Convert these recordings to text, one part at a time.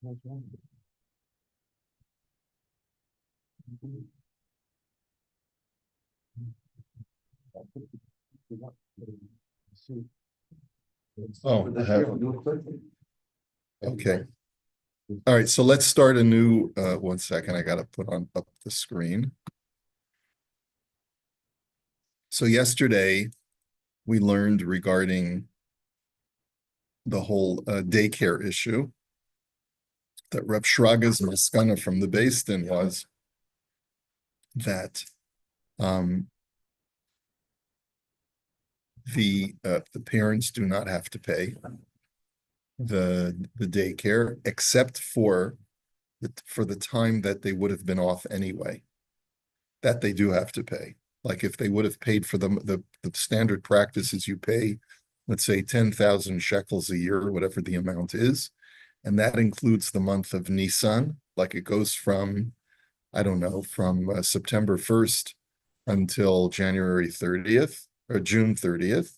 Oh, okay. All right, so let's start a new, 1 second, I gotta put on up the screen. So yesterday, we learned regarding the whole daycare issue that Reb Shraga's maskana from the Beis Din was that um, the parents do not have to pay the daycare except for the time that they would have been off anyway. That they do have to pay. Like if they would have paid for the standard practice is you pay, let's say 10,000 shekels a year, whatever the amount is, and that includes the month of Nisan. Like it goes from, I don't know, from September 1st until January 30th or June 30th,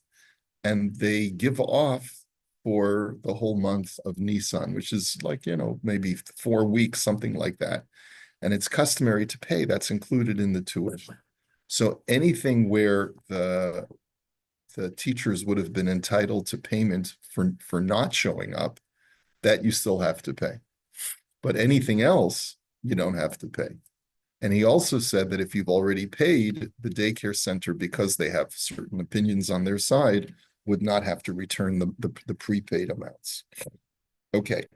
and they give off for the whole month of Nisan, which is like, maybe 4 weeks, something like that. And it's customary to pay. That's included in the tuition. So anything where the teachers would have been entitled to payment for not showing up, that you still have to pay. But anything else, you don't have to pay. And he also said that if you've already paid, the daycare center, because they have certain opinions on their side, would not have to return the prepaid amounts. Okay.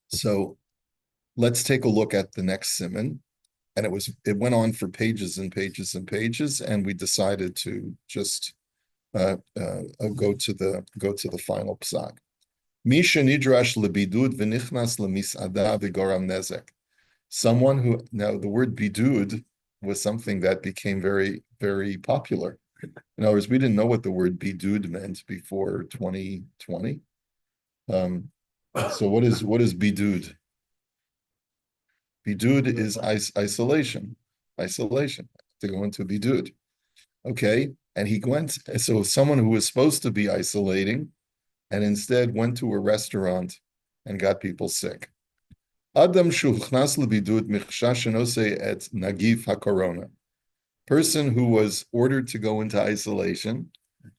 So let's take a look at the next siman. And it went on for pages and pages and pages, and we decided to just go to the final psak. Misha nidrash lebidud v'nichnas lemisada v'goram nezek. Someone who, now the word bidud was something that became very, very popular. In other words, we didn't know what the word bidud meant before 2020. So what is bidud? Bidud is isolation. Isolation. To go into bidud. Okay. And he went, so someone who was supposed to be isolating and instead went to a restaurant and got people sick. Adam shuchnas lebidud michshash enose et nagif hakorona. Person who was ordered to go into isolation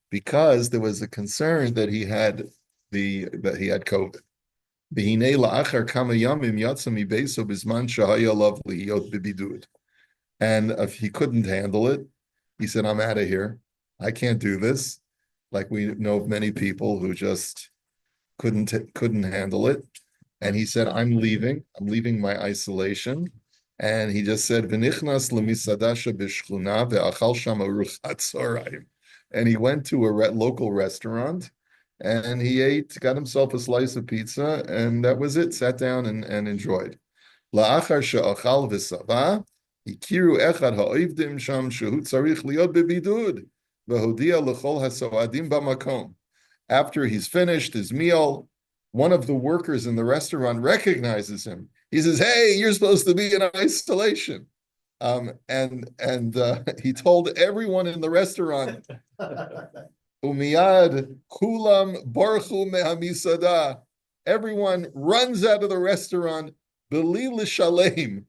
because there was a concern that he had COVID. And if he couldn't handle it, he said, I'm out of here. I can't do this. Like we know of many people who just couldn't handle it. And he said, I'm leaving my isolation. And he just said, V'nichnas l'misadasha b'shchuna ve'achal sham aruchat tzorayim. And he went to a local restaurant and he got himself a slice of pizza, and that was it. Sat down and enjoyed. La'achar she'achal v'sava, hikiru echad ha'oivdim sham shehu tzarich liot bebidud, v'hodia l'chol hasoadim b'makom. After he's finished his meal, one of the workers in the restaurant recognizes him. He says, "Hey, you're supposed to be in isolation." And he told everyone in the restaurant, Umiyad kulam barchu mehamisada. Everyone runs out of the restaurant, beli l'shalem,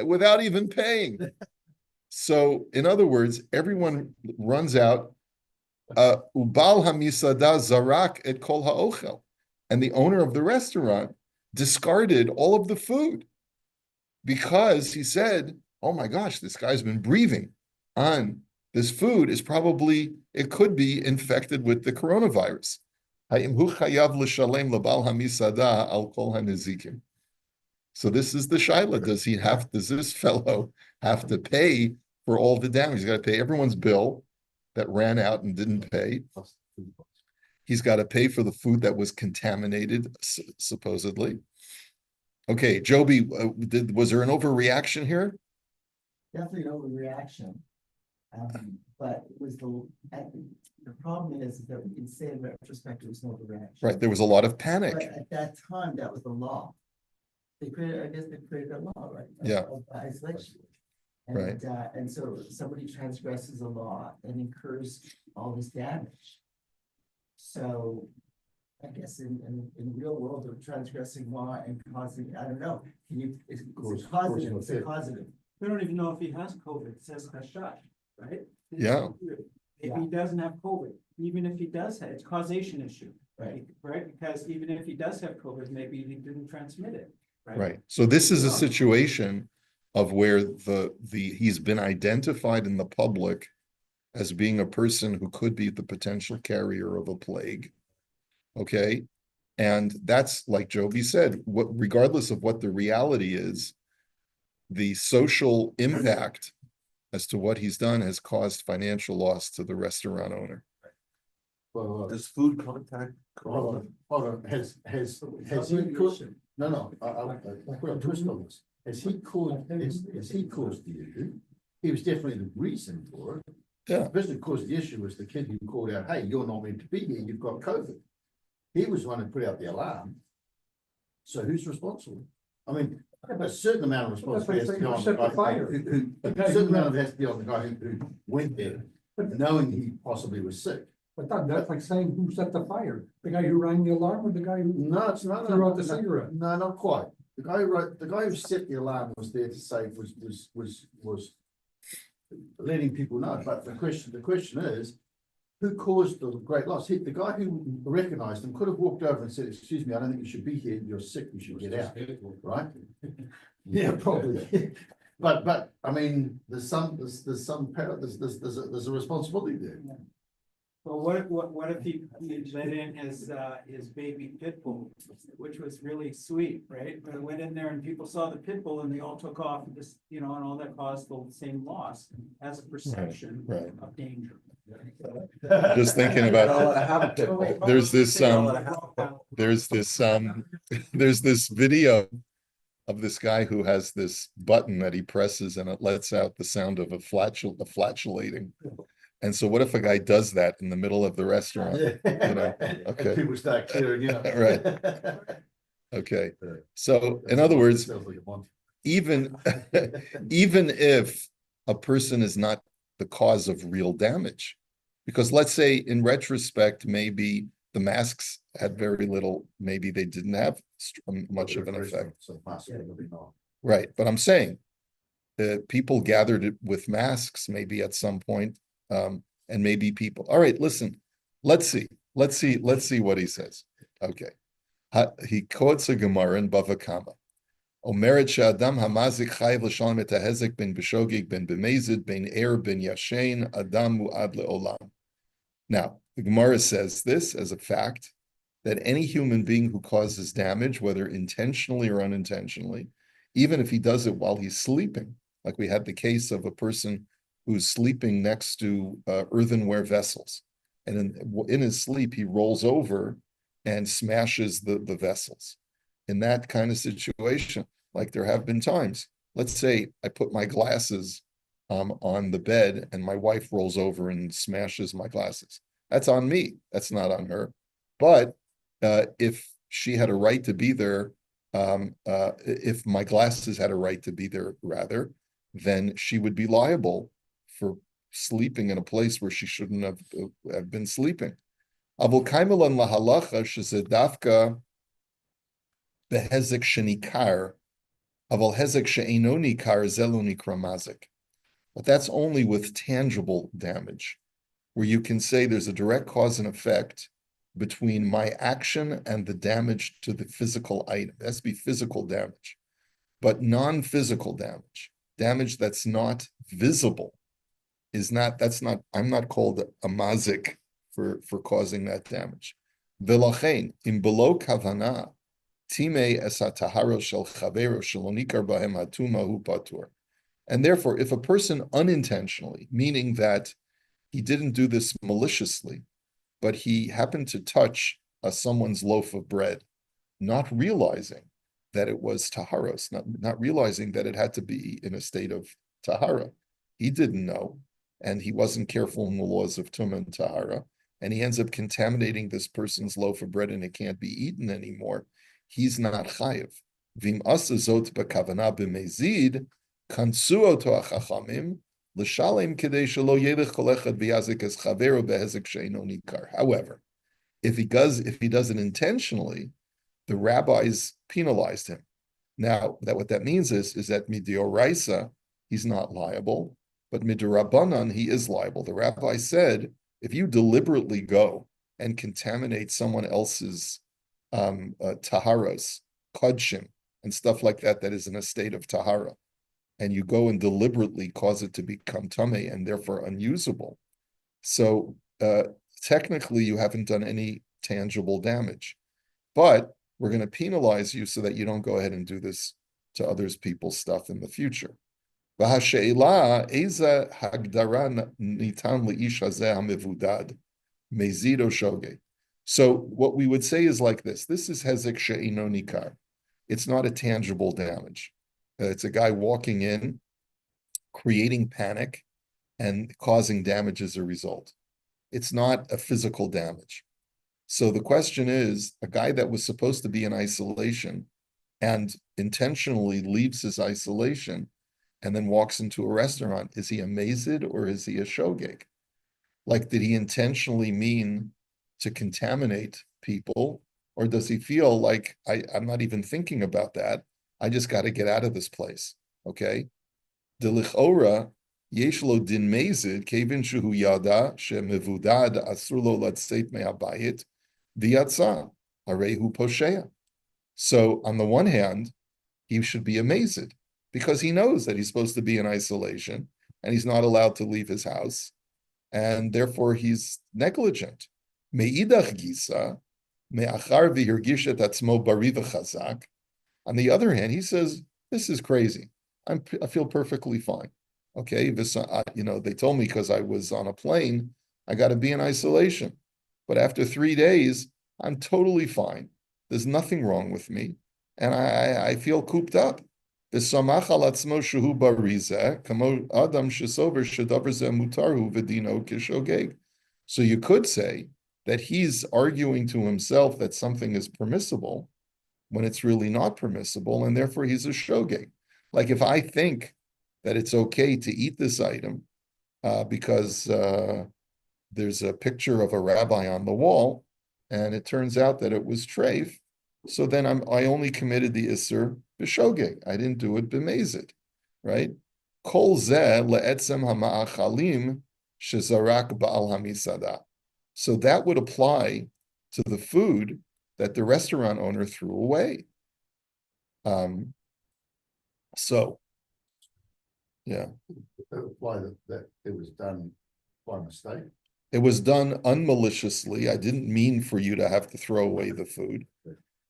without even paying. So, in other words, everyone runs out. Ubal hamisada zarak et kol ha'ochel. And the owner of the restaurant discarded all of the food because he said, oh my gosh, this guy's been breathing on this food it could be infected with the coronavirus. So this is the shaila. Does this fellow have to pay for all the damage? He's got to pay everyone's bill that ran out and didn't pay. He's got to pay for the food that was contaminated, supposedly. Okay, Joby, was there an overreaction here? Definitely an overreaction. But it was the problem is that we can say in retrospect it was an overreaction. Right, there was a lot of panic. But at that time, that was the law. I guess they created a law, right? Yeah. Of isolation. And, right. And so somebody transgresses the law and incurs all this damage. So I guess in real world of transgressing law and causing, I don't know, can you, is it causative, is it causative? We don't even know if he has COVID, it says Hashash, right? Yeah. If he doesn't have COVID, even if he does have, it's causation issue. Right. Right, because even if he does have COVID, maybe he didn't transmit it, right? Right. So this is a situation of where he's been identified in the public as being a person who could be the potential carrier of a plague. Okay. And that's like Jovi said, regardless of what the reality is, the social impact as to what he's done has caused financial loss to the restaurant owner. Well, Does food contact? hold on, has he caused, no, I put a twist on this. Has he caused the issue? He was definitely the reason for it. Yeah. The person who caused the issue was the kid who called out, hey, you're not meant to be here, you've got COVID. He was the one who put out the alarm. So who's responsible? I mean, a certain amount of responsibility has to be on the guy a certain amount of it has to be on the guy who went there, knowing he possibly was sick. But that's like saying who set the fire? The guy who rang the alarm or the guy who No, it's not. threw out the cigarette? No, not quite. The guy who set the alarm was there to say, was letting people know. But the question is, who caused the great loss? The guy who recognized him could have walked over and said, excuse me, I don't think you should be here. You're sick. You should get out. Right? Yeah, probably. But I mean, there's a responsibility there. Well, what if he let in his baby pit bull, which was really sweet, right? But it went in there and people saw the pit bull and they all took off and just, and all that caused the same loss as a perception Right. of danger. Just thinking about, there's this video of this guy who has this button that he presses and it lets out the sound of a flatulating. And so what if a guy does that in the middle of the restaurant? Okay. People start clearing out. Right. Okay. So in other words, even if a person is not the cause of real damage, because let's say in retrospect, maybe the masks had very little, maybe they didn't have much of an effect. Right. But I'm saying people gathered it with masks maybe at some point. And maybe people. All right, listen, let's see what he says. Okay. He quotes a Gemara in Bava Kama. Omeret she'adam hamazik chayiv l'shalom et hahezek ben b'shogig ben b'mezid ben er ben yashen adam mu'ad le'olam. Now, the Gemara says this as a fact, that any human being who causes damage, whether intentionally or unintentionally, even if he does it while he's sleeping, like we had the case of a person who's sleeping next to earthenware vessels. And in his sleep, he rolls over and smashes the vessels. In that kind of situation, like there have been times, let's say I put my glasses on the bed and my wife rolls over and smashes my glasses. That's on me. That's not on her. But if she had a right to be there, if my glasses had a right to be there, rather, then she would be liable for sleeping in a place where she shouldn't have been sleeping. Avol kaimelan lahalacha shezedavka behezek shenikar, avol hezek she'eino nikar zelo nikra mazik. But that's only with tangible damage, where you can say there's a direct cause and effect between my action and the damage to the physical item. It has to be physical damage, but non-physical damage that's not visible, I'm not called a mazik for causing that damage. V'lachein, im below kavana, time es hataharo shel chavero shelo nikar bahem hatuma hu patur. And therefore, if a person unintentionally, meaning that he didn't do this maliciously, but he happened to touch someone's loaf of bread, not realizing that it was taharos, not realizing that it had to be in a state of tahara. He didn't know, and he wasn't careful in the laws of Tumah and Tahara, and he ends up contaminating this person's loaf of bread and it can't be eaten anymore. He's not chayiv. Vim asazot b'kavana b'mezid, kansuo to achachamim, l'shalem kedei shelo yelech kol echad v'yazik es chavero behezek she'eino nikar. However, If he does it intentionally, the rabbis penalized him. Now, what that means is that midioraisa, he's not liable, but midorabanan, he is liable. The rabbi said, if you deliberately go and contaminate someone else's taharos, Choshen, and stuff like that is in a state of tahara, and you go and deliberately cause it to become tameh and therefore unusable. So technically, you haven't done any tangible damage, but we're going to penalize you so that you don't go ahead and do this to others people's stuff in the future. So what we would say is like this. This is hezek she'ino nikar. It's not a tangible damage. It's a guy walking in, creating panic, and causing damage as a result. It's not a physical damage. So the question is, a guy that was supposed to be in isolation and intentionally leaves his isolation and then walks into a restaurant, is he a mazid or is he a shogeg? Like, did he intentionally mean to contaminate people? Or does he feel like, I'm not even thinking about that. I just got to get out of this place, okay? The lichora, yesh lo din mazid, kevin shehu yada, shemevudad asur lo latzeit me'abayit, v'yatza, arehu posheya. So on the one hand, he should be amazed because he knows that he's supposed to be in isolation and he's not allowed to leave his house, and therefore he's negligent. Me'idach gisa, me'achar v'hirgish et atzmo bari v'chazak. On the other hand, he says, this is crazy. I feel perfectly fine. Okay, they told me because I was on a plane, I got to be in isolation. But after 3 days, I'm totally fine. There's nothing wrong with me. And I feel cooped up. So you could say that he's arguing to himself that something is permissible when it's really not permissible, and therefore he's a shogeg. Like, if I think that it's okay to eat this item because there's a picture of a rabbi on the wall, and it turns out that it was treif, so then I only committed the isser b'shogeg. I didn't do it b'mezid, right? Kol zeh le'etzem hama'achalim shezarak ba'al hamisada. So that would apply to the food that the restaurant owner threw away. So, yeah. Apply that it was done by mistake. It was done unmaliciously. I didn't mean for you to have to throw away the food.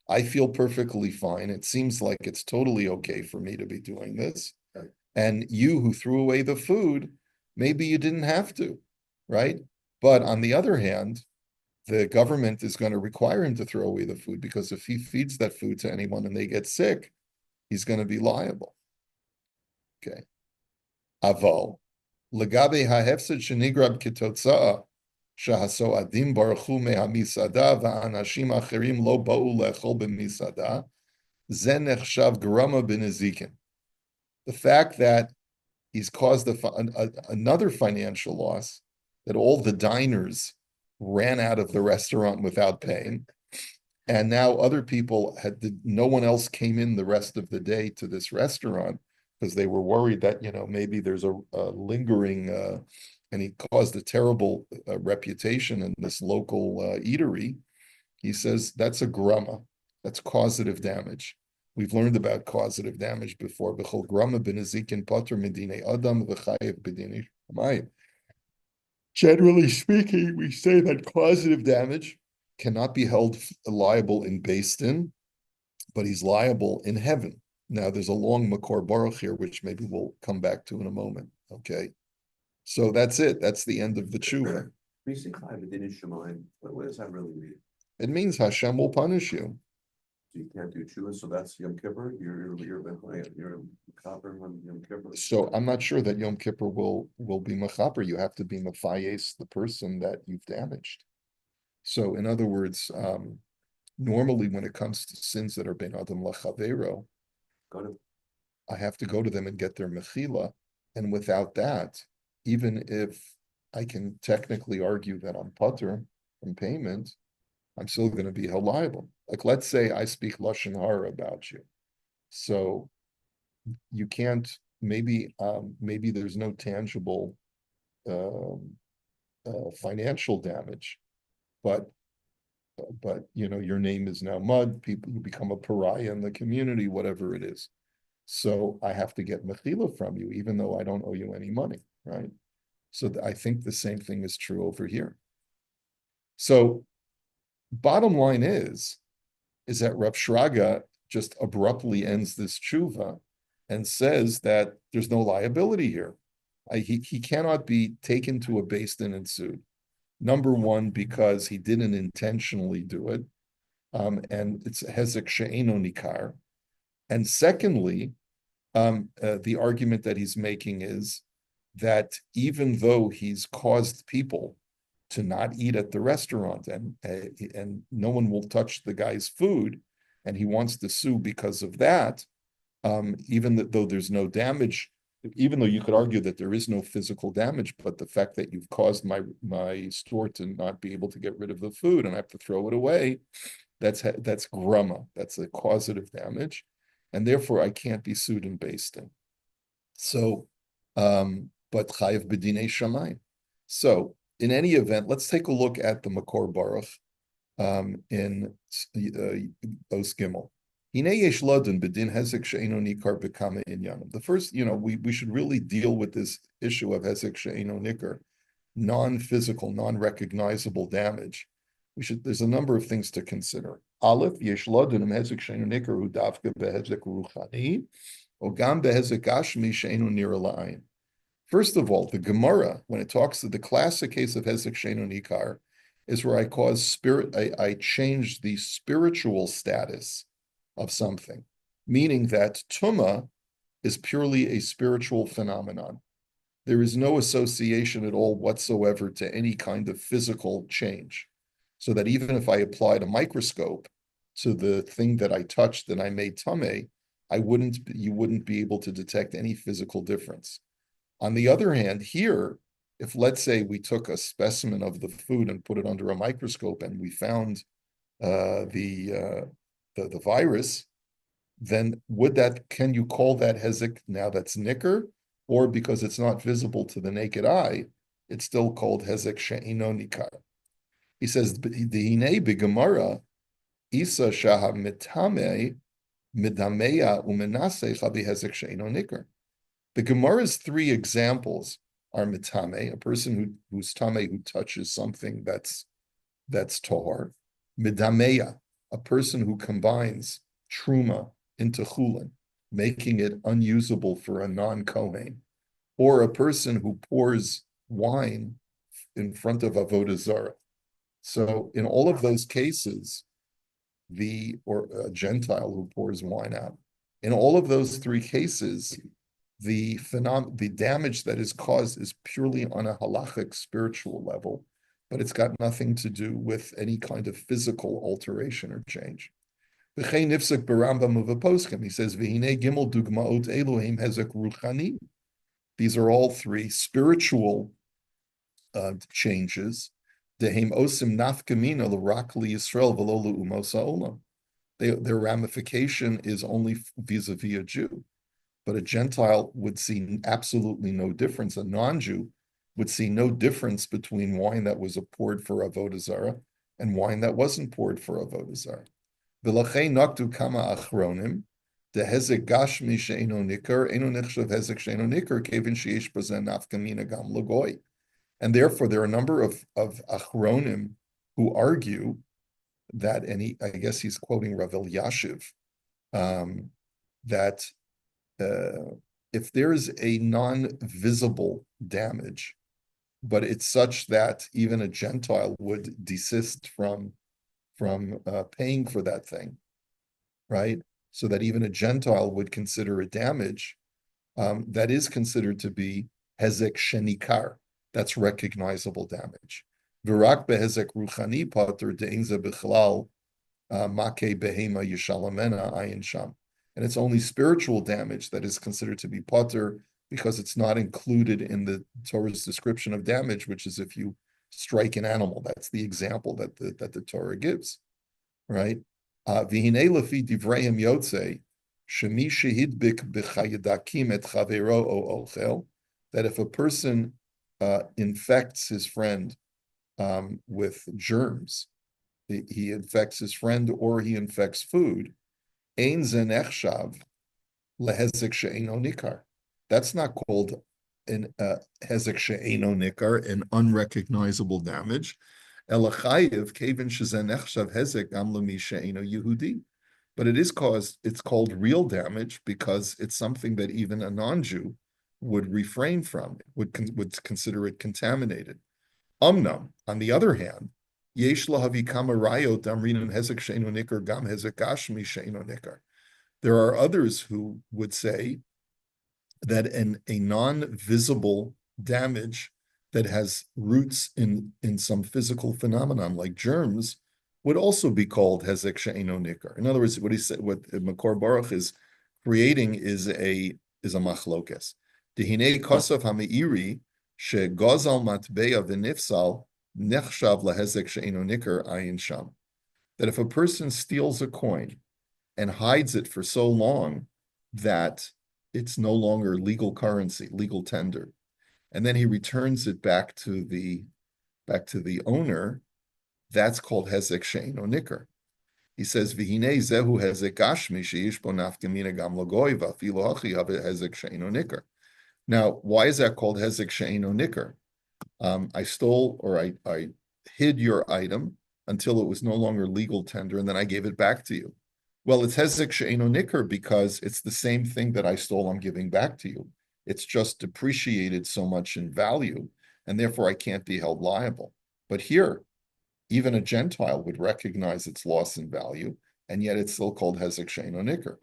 I feel perfectly fine. It seems like it's totally okay for me to be doing this. Right. And you who threw away the food, maybe you didn't have to, right? But on the other hand, the government is going to require him to throw away the food, because if he feeds that food to anyone and they get sick, he's going to be liable. Okay. Aval. Legabe ha'hefsed shenigrab kitotza'a שהסועדים ברחו מהמסעדה והאנשים האחרים לא באו לאכול במסעדה, זה נחשב גרמה בנזיקין. The fact that he's caused another financial loss, that all the diners ran out of the restaurant without paying, and now other people no one else came in the rest of the day to this restaurant because they were worried that, maybe there's a lingering and he caused a terrible reputation in this local eatery. He says that's a grama. That's causative damage. We've learned about causative damage before. B'chol grama b'nezikin pater medine adam v'chayev b'dine shamayim. Generally speaking, we say that causative damage cannot be held liable in Beis Din, but he's liable in heaven. Now, there's a long Makor Baruch here, which maybe we'll come back to in a moment. Okay. So that's it. That's the end of the tshuva. What does that really mean? It means Hashem will punish you. So you can't do tshuva, so that's Yom Kippur. You're mechaper on Yom Kippur. So I'm not sure that Yom Kippur will be mechaper. You have to be mefayes the person that you've damaged. So in other words, normally when it comes to sins that are ben adam lachavero, I have to go to them and get their mechila, and without that, even if I can technically argue that I'm putter from payment, I'm still going to be held liable. Like, let's say I speak Lashon Hara about you. So you can't, maybe there's no tangible financial damage, but your name is now mud, people, you become a pariah in the community, whatever it is. So I have to get mechila from you, even though I don't owe you any money, right? So I think the same thing is true over here. So bottom line is that Rav Shraga just abruptly ends this tshuva and says that there's no liability here. He cannot be taken to a beis din and sued. Number one, because he didn't intentionally do it, and it's hezek she'eno nikar. And secondly, the argument that he's making is that even though he's caused people to not eat at the restaurant and no one will touch the guy's food, and he wants to sue because of that, even though there's no damage, even though you could argue that there is no physical damage, but the fact that you've caused my store to not be able to get rid of the food and I have to throw it away, that's grama, that's a causative damage, and therefore I can't be sued in beis din. So, but chayiv b'dinei shamayim. So, in any event, let's take a look at the Makor Baruch in Os Gimel. The first, we should really deal with this issue of hezek she'eno nikar, non-physical, non-recognizable damage. There's a number of things to consider. Aleph, yesh ladun hezek she'eno nikar hu davka behezek ruchani, or gam behezek gashmi she'eno nira la'ayin. First of all, the Gemara, when it talks to the classic case of hezek she'eno nikar, is where I changed the spiritual status of something, meaning that tuma is purely a spiritual phenomenon. There is no association at all whatsoever to any kind of physical change. So that even if I applied a microscope to the thing that I touched and I made tameh, you wouldn't be able to detect any physical difference. On the other hand, here, if let's say we took a specimen of the food and put it under a microscope and we found the virus, then can you call that hezek now that's nicker? Or because it's not visible to the naked eye, it's still called hezek she'eno nikar. He says, "Dehine b'gemara isa shaha mitame midameya umenase chabi hezek she'eno nikar." The Gemara's three examples are mitame, a person who's tame, who touches something that's tahor. Midameya, a person who combines truma into chulin, making it unusable for a non-kohen, or a person who pours wine in front of avodah zarah. So in all of those cases, or a Gentile who pours wine out, in all of those three cases, the damage that is caused is purely on a halachic spiritual level, but it's got nothing to do with any kind of physical alteration or change. He says, gimel dugmaot elohim hezek ruchani. These are all three spiritual changes. Dehem osim nafkamina l'rak liYisrael v'lo le'umos ha'olam. Their ramification is only vis-a-vis a Jew. But a Gentile would see absolutely no difference. A non-Jew would see no difference between wine that was poured for avodah zarah and wine that wasn't poured for avodah zarah. V'lachei naktu kama achronim dehezek gashmi she'eno nikar eno nechshav hezek she'eno nikar kevin sheyesh bazen nafkamina gam lagoy. And therefore, there are a number of achronim who argue that, and I guess he's quoting Rav Elyashiv, that if there is a non-visible damage, but it's such that even a Gentile would desist from paying for that thing, right? So that even a Gentile would consider it damage, that is considered to be hezek shenikar. That's recognizable damage. V'rak behezek ruchani pater de'inze b'chlal make behema yishalamena ayin sham. And it's only spiritual damage that is considered to be pater because it's not included in the Torah's description of damage, which is if you strike an animal. That's the example that the Torah gives, right? V'hinei lefi divrayim yotze, shemi shehidbik b'chaydakim et chavero o ochel, that if a person infects his friend with germs, he infects his friend or he infects food, ein ze nechshav lehezek she'eino nikar. That's not called an hezek she'eino nikar, an unrecognizable damage. Elachayev kevin shezen nechshav hezek gam lemi she'eino Yehudi. But it's called real damage because it's something that even a non-Jew would refrain from, would consider it contaminated. On the other hand, yesh lahavi kama rayot amrinim hezek she'eino nikar gam hezek gashmi she'eino nikar. There are others who would say that a non-visible damage that has roots in some physical phenomenon like germs would also be called hezek she'eino nikar. In other words, what Makor Baruch is creating is a machlokes. Dehinei kosav hameiri shegozal matbeya v'nifsal nechshav lahezek she'eino nikar ayin sham. That if a person steals a coin and hides it for so long that it's no longer legal currency, legal tender, and then he returns it back to the owner, that's called hezek she'eino nikar. He says, "V'hinei zehu hezek gashmi sheyish bo nafkamina gam lagoy v'afilo hachi hezek she'eino nikar." Now, why is that called hezek she'eino nikar? I stole or I hid your item until it was no longer legal tender, and then I gave it back to you. Well, it's hezek she'eino nikar because it's the same thing that I stole, I'm giving back to you. It's just depreciated so much in value, and therefore I can't be held liable. But here, even a Gentile would recognize its loss in value, and yet it's still called hezek she'eino nikar.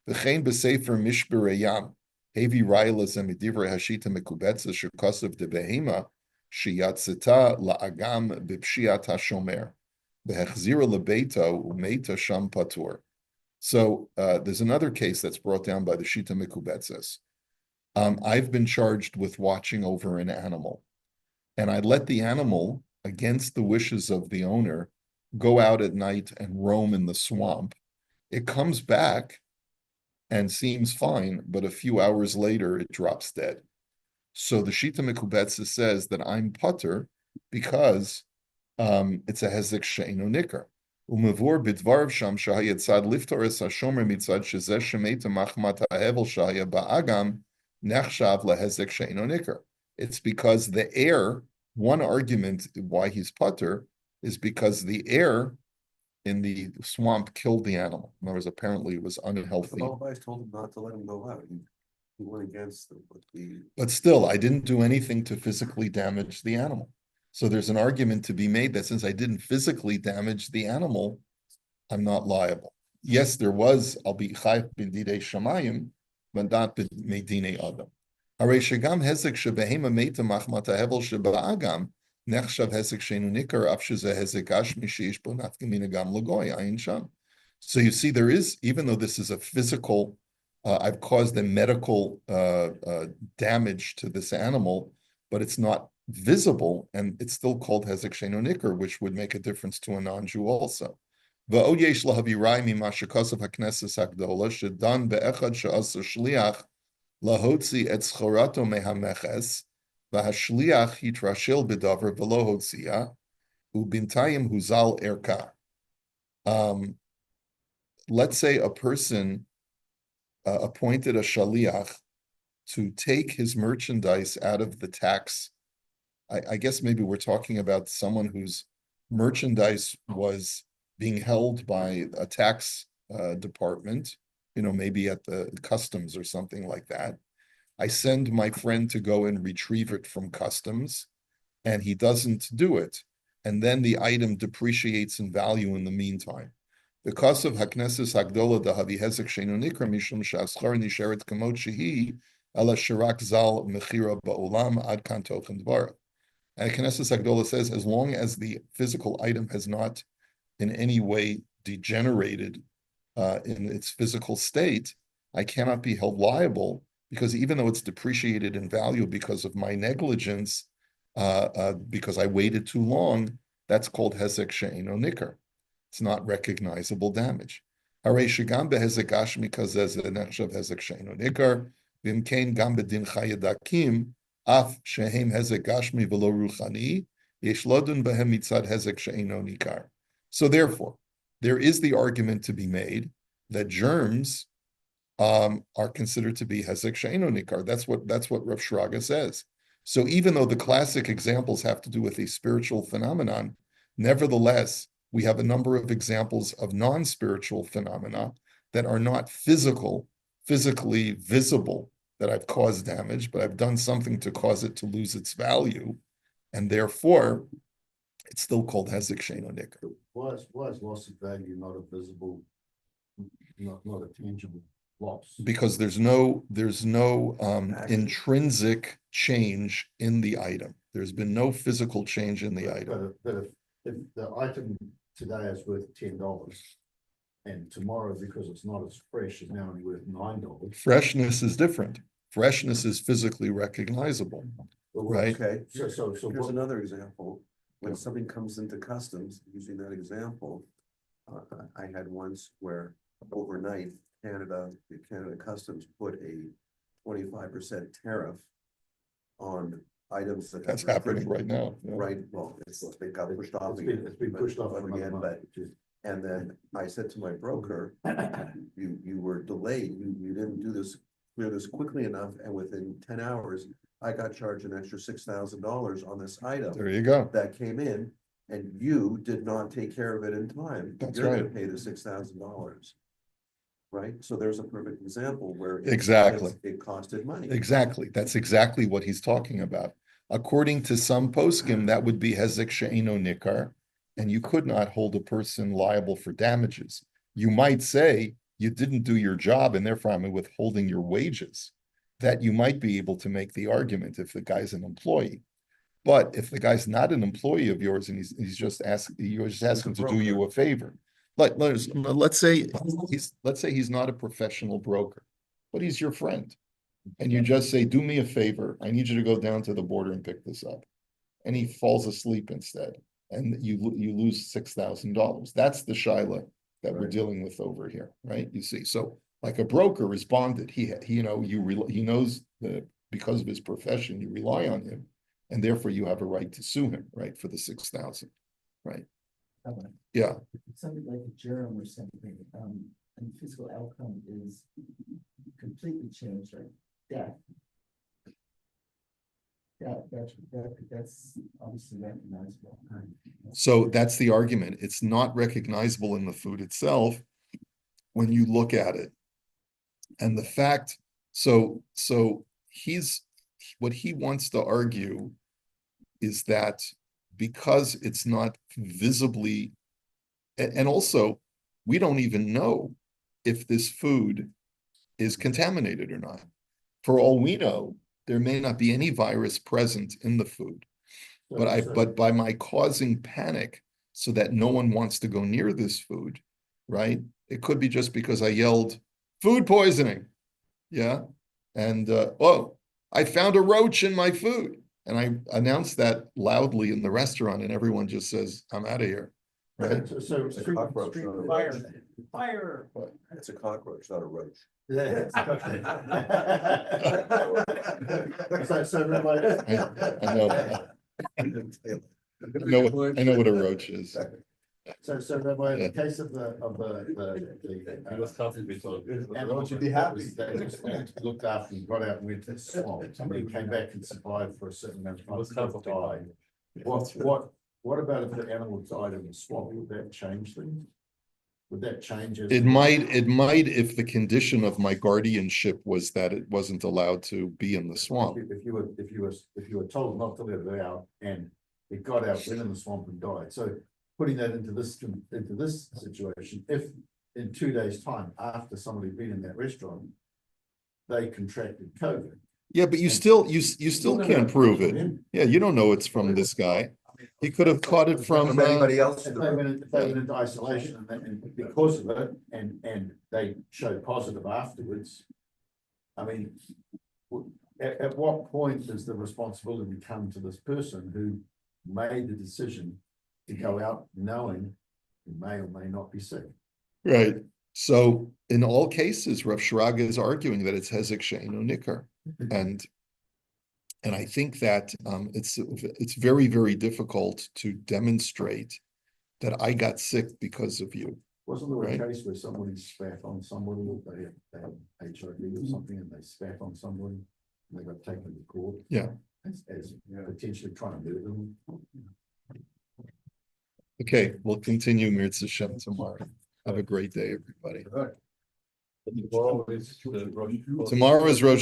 V'chein b'sefer mishberei yam, hevi rayla zemidivrei hashita mekubetza shekasav de behema shiyatzita la'agam b'pshiat hashomer v'hechzira lebeito umeita sham patur. So there's another case that's brought down by the Shita Mikubetzes. I've been charged with watching over an animal, and I let the animal, against the wishes of the owner, go out at night and roam in the swamp. It comes back and seems fine, but a few hours later it drops dead. So the Shita Mikubetzes says that I'm putter because it's a hezek she'eino nikar. Umevor bidvarv sham shahayat tzad liftor es hashomer mitzad shezeh shemeta machmat hahevel shahaya ba'agam nechshav lehezek she'eino nikar. It's because the air, one argument why he's putter is because the air in the swamp killed the animal. In other words, apparently it was unhealthy. The Balabais told him not to let him go out. He went against them, But still, I didn't do anything to physically damage the animal. So there's an argument to be made that since I didn't physically damage the animal, I'm not liable. Yes, there was, I'll be chayv b'didei shamayim, but not b'medinei adam. Harei shegam hezek shebehema meita machmat hahevel sheba'agam nechshav hezek she'eino nikar af shezeh hezek gashmi sheish bo nafkamina gam lagoy ayin sham. So you see, there is, even though this is a physical, I've caused a medical damage to this animal, but it's not visible, and it's still called hezek she'eino nikar, which would make a difference to a non-Jew also. V'od yesh lahavirai mima shekasav hakneses hakdola shedan be'echad she'asa shliach lahotzi et schorato mehameches v'hashliach hitrashil b'davar v'lo hotzia ubintayim huzal erka. Let's say a person appointed a shaliach to take his merchandise out of the tax. I guess maybe we're talking about someone whose merchandise was being held by a tax department, maybe at the customs or something like that. I send my friend to go and retrieve it from customs, and he doesn't do it. And then the item depreciates in value in the meantime. Because of Hakneses Hagdola Dahavi Hezek She'eino Nikar Mishum Sha'aschar Nisheret Kamot Shehi Ela Shirak Zal Mechira Ba'olam Ad Kan Tochen Dvarav. And Knesset Agdola says, as long as the physical item has not in any way degenerated in its physical state, I cannot be held liable, because even though it's depreciated in value because of my negligence, because I waited too long, that's called hezek she'eino nikar. It's not recognizable damage. Harei shegam behezek gashmi kazeh ze nechshav hezek she'eino nikar, v'imkein gam bedin chayadakim, af shehem hezek gashmi v'lo ruchani, yesh lodun behem mitzad hezek she'eino nikar. So therefore, there is the argument to be made that germs are considered to be hezek she'eino nikar. That's what Rav Shraga says. So even though the classic examples have to do with a spiritual phenomenon, nevertheless, we have a number of examples of non-spiritual phenomena that are not physically visible, that I've caused damage, but I've done something to cause it to lose its value, and therefore, it's still called hezek she'eino nikar. Why is loss of value not a visible, not a tangible loss? Because there's no Action. intrinsic change in the item. There's been no physical change in the item. But if the item today is worth $10, and tomorrow, because it's not as fresh, is now only worth $9. Freshness is different. Freshness is physically recognizable, right? Okay, So here's what, another example. When something comes into customs, using that example, I had once where overnight Canada Customs put a 25% tariff on items that. That's happening right now. yeah. Right, well, they got pushed off. it's been pushed off again, another month, but, which is- and then I said to my broker, you were delayed, you didn't clear this quickly enough, and within 10 hours, I got charged an extra $6,000 on this item There you go. that came in, and you did not take care of it in time. That's You're gonna right. pay the $6,000. Right, so there's a perfect example where. Exactly. It costed money. Exactly. That's exactly what he's talking about. According to some poskim, that would be hezek she'eino nikar, and you could not hold a person liable for damages. You might say you didn't do your job and therefore I'm withholding your wages. That you might be able to make the argument if the guy's an employee. But if the guy's not an employee of yours and he's just you're just asking to do you a favor. Let's say he's not a professional broker, but he's your friend. And you just say, do me a favor, I need you to go down to the border and pick this up. And he falls asleep instead, and you lose $6,000. That's the shaila that we're Right. dealing with over here, right? You see, so like a broker responded, he knows that because of his profession, you rely on him, and therefore you have a right to sue him, right, for the 6,000, right? Yeah. Something like a germ or something, and the physical outcome is completely changed, like death. That's obviously recognizable. So that's the argument. It's not recognizable in the food itself when you look at it. And the fact, so what he wants to argue is that because it's not visibly, and also we don't even know if this food is contaminated or not. For all we know, there may not be any virus present in the food. But by my causing panic so that no one wants to go near this food, right? It could be just because I yelled, food poisoning. Yeah. And oh, I found a roach in my food. And I announced that loudly in the restaurant, and everyone just says, I'm out of here. Right. So It's a cockroach, not a Fire, roach. fire. It's a cockroach, not a roach. Yeah. So Rabbi, I know. I know what a roach is. so Rabbi, in Yeah. the case of the. Roach would be happy. They looked after and got out and went to the swamp, somebody came back and survived for a certain amount of time, died. What about if the animal died in the swamp, would that change things? Would that change? It might if the condition of my guardianship was that it wasn't allowed to be in the swamp. If you were told not to let it out and it got out, went in the swamp and died, so putting that into this situation, if in 2 days' time, after somebody had been in that restaurant, they contracted COVID. Yeah, but you still No, can't no, prove no, it. no. Yeah, you don't know it's from this guy. He could have caught it from anybody else. If they went into isolation and because of it, and they showed positive afterwards, I mean, at what point does the responsibility come to this person who made the decision to go out knowing he may or may not be sick? Right. So in all cases, Rav Shraga is arguing that it's hezek she'eino nikar, and I think that it's very, very difficult to demonstrate that I got sick because of you. Wasn't there a Right. case where somebody spat on somebody, or they had HIV or something, and they spat on somebody, and they got taken to court? Yeah. As potentially trying to murder them? Okay, we'll continue Mirza Shem tomorrow. Have a great day, everybody. Tomorrow is the Rosh Tomorrow is Rosh